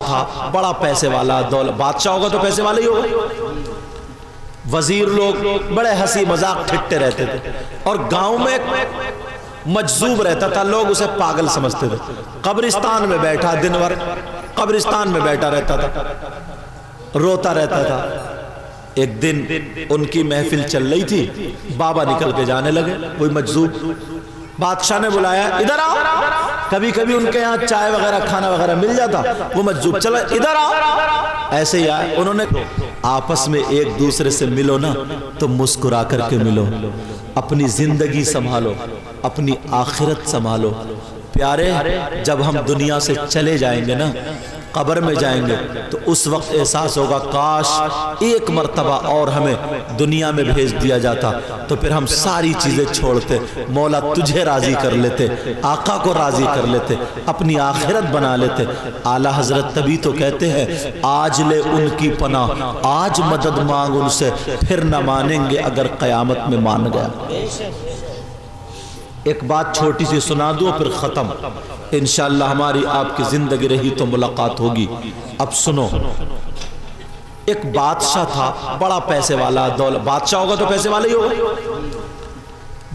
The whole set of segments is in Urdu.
تھا، بڑا پیسے والا، دولت، بادشاہ ہوگا تو پیسے والا ہی ہوگا، وزیر لوگ بڑے ہنسی مذاق ٹھٹے رہتے تھے، اور گاؤں میں ایک مجذوب رہتا تھا، لوگ اسے پاگل سمجھتے تھے، قبرستان میں بیٹھا دن بھر قبرستان میں بیٹھا رہتا تھا، روتا رہتا تھا۔ ایک دن ان کی محفل چل رہی تھی، بابا نکل کے جانے لگے، کوئی مجذوب، بادشاہ نے بلایا ادھر آؤ، کبھی کبھی ان کے یہاں چائے وغیرہ کھانا وغیرہ مل جاتا، وہ مجذوب چلا ادھر آؤ، ایسے ہی آئے، انہوں نے آپس میں ایک دوسرے سے ملو نا تو مسکرا کر کے ملو، اپنی زندگی سنبھالو، اپنی آخرت سنبھالو۔ پیارے، جب ہم دنیا سے چلے جائیں گے نا، قبر میں جائیں گے تو اس وقت احساس ہوگا کاش ایک مرتبہ اور ہمیں دنیا میں بھیج دیا جاتا، تو پھر ہم ساری چیزیں چھوڑتے، مولا تجھے راضی کر لیتے، آقا کو راضی کر لیتے، اپنی آخرت بنا لیتے۔ اعلیٰ حضرت تبھی تو کہتے ہیں آج لے ان کی پناہ، آج مدد مانگ ان سے، پھر نہ مانیں گے اگر قیامت میں مان گیا۔ ایک بات چھوٹی سی سنا دوں پھر ختم، انشاءاللہ ہماری آپ کی زندگی رہی تو ملاقات ہوگی۔ اب سنو، ایک بادشاہ تھا، بڑا پیسے والا، دولت، بادشاہ ہوگا تو پیسے والا ہی ہوگا،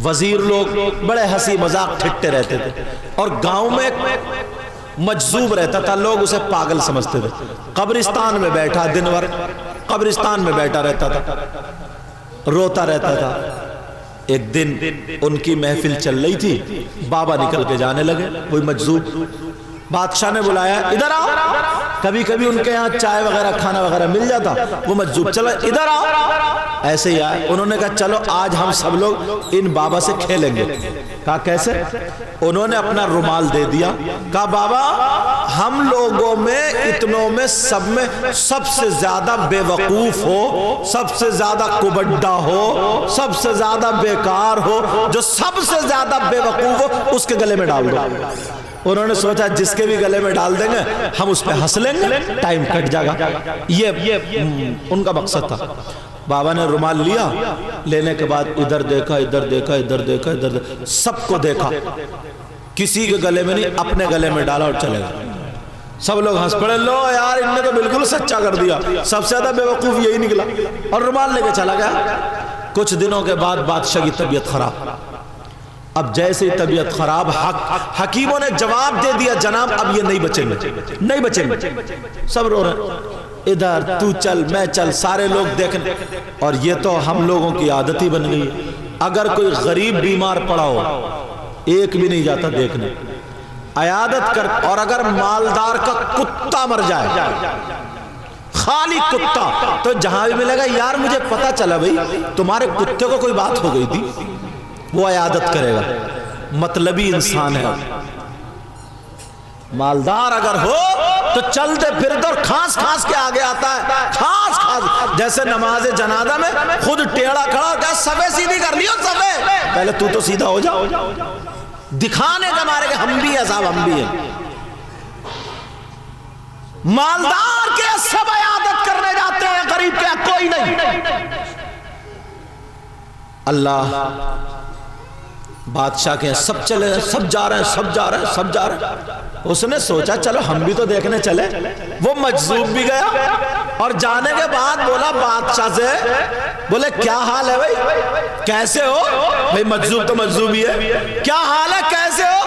وزیر لوگ بڑے ہنسی مذاق ٹھٹے رہتے تھے، اور گاؤں میں ایک مجذوب رہتا تھا، لوگ اسے پاگل سمجھتے تھے، قبرستان میں بیٹھا دن بھر قبرستان میں بیٹھا رہتا تھا، روتا رہتا تھا۔ ایک دن ان کی محفل چل رہی تھی، بابا نکل کے جانے لگے، کوئی مجذوب، بادشاہ نے بلایا ادھر آؤ، کبھی کبھی ان کے یہاں چائے وغیرہ کھانا وغیرہ مل جاتا، وہ مجذوب چلا ادھر آؤ، ایسے ہی آئے، انہوں نے کہا چلو آج ہم سب لوگ ان بابا سے کھیلیں گے۔ کہا کیسے؟ انہوں نے اپنا رومال دے دیا، کہا بابا ہم لوگوں میں اتنوں میں سب میں سب سے زیادہ بے وقوف ہو، سب سے زیادہ کبڈا ہو، سب سے زیادہ بیکار ہو، جو سب سے زیادہ بے وقوف ہو اس کے گلے میں ڈال دو۔ انہوں نے سوچا جس کے بھی گلے میں ڈال دیں گے ہم اس پہ ہنس لیں گے، ٹائم کٹ جائے گا، یہ ان کا مقصد تھا۔ بابا نے رومال لیا، لینے کے بعد ادھر دیکھا ادھر دیکھا ادھر دیکھا ادھر دیکھا، سب کو دیکھا، کسی کے گلے میں نہیں، اپنے گلے میں ڈالا اور چلے گئے۔ سب لوگ ہنس پڑے، لو یار ان نے تو بالکل سچا کر دیا، سب سے زیادہ بے وقوف یہی نکلا، اور رومال لے کے چلا گیا۔ کچھ دنوں کے بعد بادشاہ کی طبیعت خراب، اب جیسے طبیعت خراب، حکیموں نے جواب دے دیا جناب اب یہ نہیں بچیں گے، نہیں بچیں گے، سب رو رہے ہیں، ادھر تو چل میں چل، سارے لوگ دیکھیں، اور یہ تو ہم لوگوں کی عادت ہی بن گئی ہے، اگر کوئی غریب بیمار پڑا ہو ایک بھی نہیں جاتا دیکھنے، عیادت کر، اور اگر مالدار کا کتا مر جائے، خالی کتا، تو جہاں بھی ملے گا یار مجھے پتا چلا بھئی تمہارے کتے کو کوئی بات ہو گئی تھی، وہ عیادت کرے گا، مطلبی انسان ہے۔ مالدار اگر ہو تو چلتے پھرتے اور کھانس کھانس کے آگے آتا ہے، کھانس کھانس، جیسے نماز جنازہ میں خود ٹیڑا کھڑا ہو گیا، صفے سیدھی کر لیو، صفے پہلے تو سیدھا ہو جاؤ، دکھانے کا مارے کہ ہم بھی ہیں صاحب، ہم بھی ہیں۔ مالدار کے سب عیادت کرنے جاتے ہیں، غریب کے کوئی نہیں۔ اللہ بادشاہ کے سب چلے، سب جا رہے ہیں، سب جا رہے ہیں، سب جا رہے ہیں۔ اس نے سوچا چلو ہم بھی تو دیکھنے چلے، وہ مجذوب بھی گیا، اور جانے کے بعد بولا بادشاہ سے، بولے کیا حال ہے بھائی، کیسے ہو بھائی، مجذوب تو مجذوب ہی ہے، کیا حال ہے کیسے ہو؟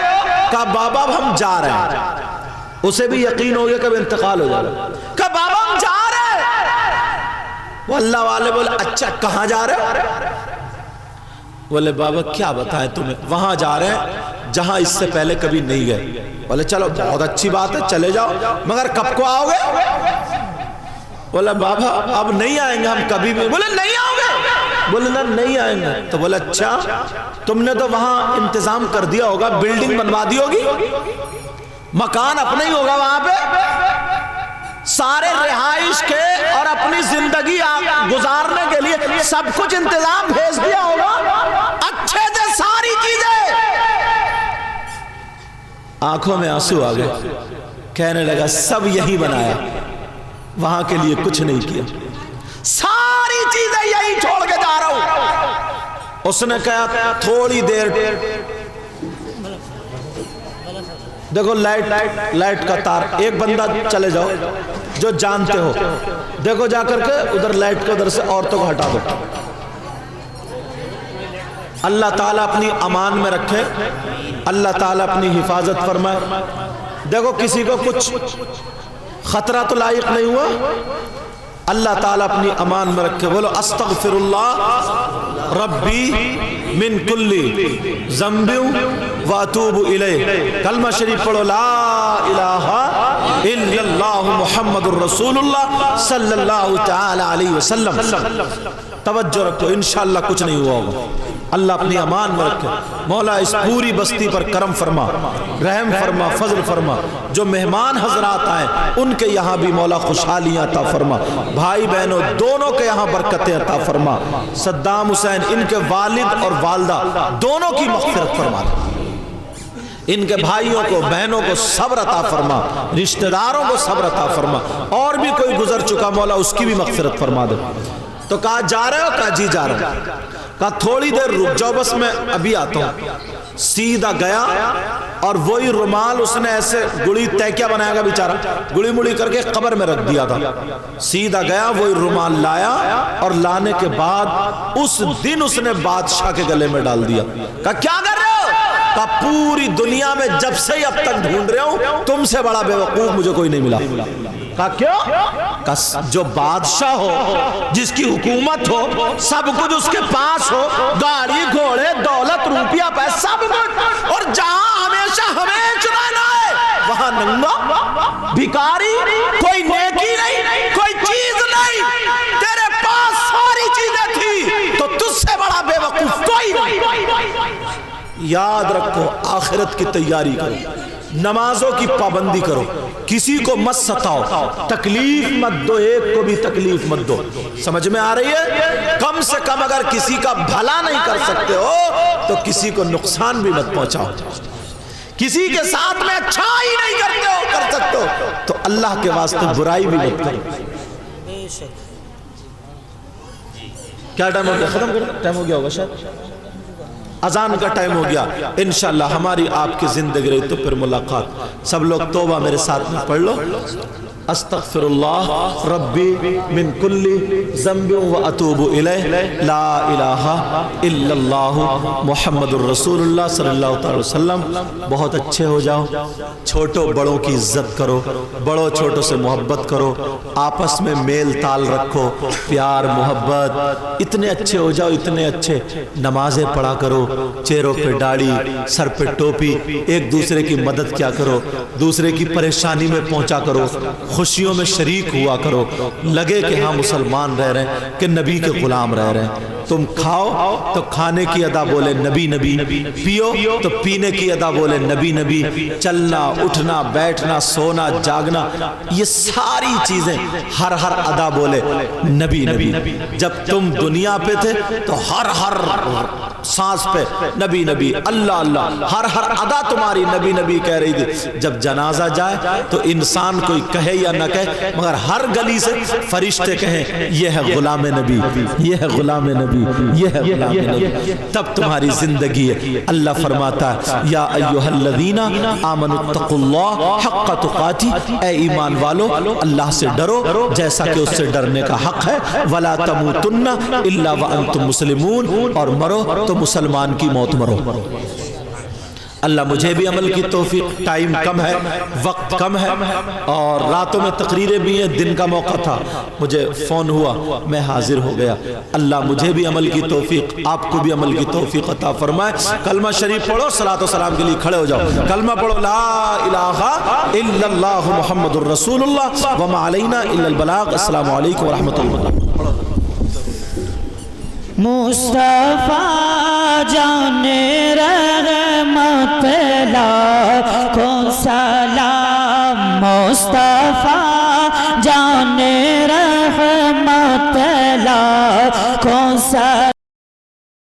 کہا بابا ہم جا رہے ہیں۔ اسے بھی یقین ہو گیا کب انتقال ہو جائے گا، کہا بابا ہم جا رہے ہیں۔ وہ اللہ والے بولے اچھا کہاں جا رہے ہیں؟ بولے بابا کیا بتائیں تمہیں، وہاں جا رہے ہیں جہاں اس سے پہلے کبھی نہیں گئے۔ بولے چلو بہت اچھی بات ہے چلے جاؤ، مگر کب کو آؤ گے؟ بولے بابا اب نہیں آئیں گے ہم کبھی بھی۔ بولے نہیں آؤ گے؟ بولے نہیں آئیں گے۔ تو بولے اچھا تم نے تو وہاں انتظام کر دیا ہوگا، بلڈنگ بنوا دی ہوگی، مکان اپنا ہی ہوگا وہاں پہ، سارے رہائش کے اور اپنی زندگی گزارنے کے لیے سب کچھ انتظام بھیج دیا ہوگا، اچھے سے ساری چیزیں۔ آنکھوں میں آنسو آ گئے، کہنے لگا سب یہی بنایا، وہاں کے لیے کچھ نہیں کیا، ساری چیزیں یہی چھوڑ کے جا رہا ہوں۔ اس نے کہا تھوڑی دیر دیکھو لائٹ کا تار، ایک بندہ چلے جاؤ جو جانتے ہو، دیکھو جا کر کے ادھر لائٹ کو ادھر سے عورتوں کو ہٹا دو. اللہ تعالیٰ اپنی امان میں رکھے، اللہ تعالیٰ اپنی حفاظت فرمائے. دیکھو کسی کو کچھ خطرہ تو لاحق نہیں ہوا، اللہ تعالیٰ اپنی امان میں رکھے. بولو استغفر اللہ ربی من کل ذنب واتوب الیہ. کلمہ شریف پڑھو، لا الہ الا اللہ محمد الرسول اللہ صلی اللہ تعالی علیہ وسلم. توجہ رکھو، انشاءاللہ کچھ نہیں ہوا ہوگا. اللہ اپنی امان میں رکھے. مولا اس پوری بستی پر کرم فرما، رحم فرما، فضل فرما. جو مہمان حضرات آئے ان کے یہاں بھی مولا خوشحالیاں عطا فرما، بھائی بہنوں دونوں کے یہاں برکتیں عطا فرما. صدام حسین ان کے والد اور والدہ دونوں کی مغفرت فرما، ان کے بھائیوں کو بہنوں کو صبر عطا فرما، رشتہ داروں کو صبر عطا فرما. اور بھی کوئی گزر چکا مولا اس کی بھی مغفرت فرما دے. تو کہا جا رہے ہو؟ کہا جی جا رہے ہو. کہا تھوڑی دیر رک جاؤ بس میں ابھی آتا ہوں. سیدھا گیا اور وہی رومال اس نے ایسے گڑی تیکیا بنایا گا بیچارہ، گڑی مڑی کر کے قبر میں رکھ دیا تھا. سیدھا گیا وہی رومال لایا اور لانے کے بعد اس دن اس نے بادشاہ کے گلے میں ڈال دیا. کہا کیا کر رہے ہو؟ کہا پوری دنیا میں جب سے اب تک ڈھونڈ رہے ہوں تم سے بڑا بے وقوف مجھے کوئی نہیں ملا. کہا کیوں؟ کہا جو بادشاہ ہو، جس کی حکومت ہو، سب کچھ اس کے پاس ہو، گاڑی گھوڑے دولت روپیہ پیسہ سب کچھ، اور جہاں ہمیشہ ہمیں چرانا ہے وہاں ننگا بھکاری، کوئی نیکی نہیں، کوئی چیز نہیں. تیرے پاس ساری چیزیں تھی تو تجھ سے بڑا بے وقوف کوئی نہیں. یاد رکھو، آخرت کی تیاری کرو، نمازوں کی پابندی کرو، کسی کو مت ستاؤ، تکلیف مت دو، ایک کو بھی تکلیف مت دو. سمجھ میں آ رہی ہے؟ کم سے کم اگر کسی کا بھلا نہیں کر سکتے ہو تو کسی کو نقصان بھی مت پہنچاؤ. کسی کے ساتھ میں اچھا ہی نہیں کر سکتے ہو تو اللہ کے واسطے برائی بھی مت کرو. کیا ٹائم ہو گیا؟ ختم کرو، ٹائم ہو گیا ہوگا شاید، اذان کا ٹائم ہو گیا. انشاءاللہ ہماری آپ کی زندگی رہی تو پھر ملاقات. سب لوگ توبہ میرے ساتھ میں پڑھ لو. استغفر اللہ ربی من کل ذنب واتوب الیہ، لا الہ الا اللہ محمد الرسول اللہ صلی اللہ تعالی وسلم. بہت اچھے ہو جاؤ، چھوٹوں بڑوں کی عزت کرو، بڑوں چھوٹوں سے محبت کرو، آپس میں میل تال رکھو، پیار محبت. اتنے اچھے ہو جاؤ، اتنے اچھے. نمازیں پڑھا کرو، چہروں پہ داڑھی، سر پہ ٹوپی، ایک دوسرے کی مدد کیا کرو، دوسرے کی پریشانی میں پہنچا کرو، خوشیوں میں شریک ہوا کرو. لگے کہ ہاں مسلمان رہ رہے ہیں، کہ نبی کے غلام رہ رہے ہیں. تم کھاؤ تو کھانے کی ادا بولے نبی نبی، پیو تو پینے کی ادا بولے نبی نبی. چلنا اٹھنا بیٹھنا سونا جاگنا یہ ساری چیزیں ہر ادا بولے نبی نبی. جب تم دنیا پہ تھے تو ہر سانس پہ نبی نبی، اللہ اللہ، ہر ادا تمہاری نبی نبی کہہ رہی تھی. جب جنازہ جائے تو انسان کوئی کہے یا نہ کہے مگر ہر گلی سے فرشتے کہیں یہ ہے غلام نبی، یہ ہے غلام نبی، یہ ہے غلام نبی. تب تمہاری زندگی ہے. اللہ فرماتا ہے یا ایھا الذین آمنوا اتقوا اللہ حق تقاتی، اے ایمان والو اللہ سے ڈرو جیسا کہ اس سے ڈرنے کا حق ہے. ولا تموتن الا وانتم مسلمون، اور مرو تو مسلمان کی موت مرو. اللہ مجھے بھی عمل کی توفیق. ٹائم کم ہے، وقت کم ہے اور راتوں میں تقریریں بھی ہیں. دن کا موقع تھا، مجھے فون ہوا، میں حاضر ہو گیا. اللہ مجھے بھی عمل کی توفیق، آپ کو بھی عمل کی توفیق عطا فرمائے. کلمہ شریف پڑھو، صلاۃ و سلام کے لیے کھڑے ہو جاؤ. کلمہ پڑھو، لا الہ الا اللہ محمد الرسول اللہ وما علینا الا البلاغ. السلام علیکم ورحمۃ اللہ. مصطفیٰ جان رحمت لاکھوں سلام، مصطفیٰ جان رحمت لاکھوں سلام.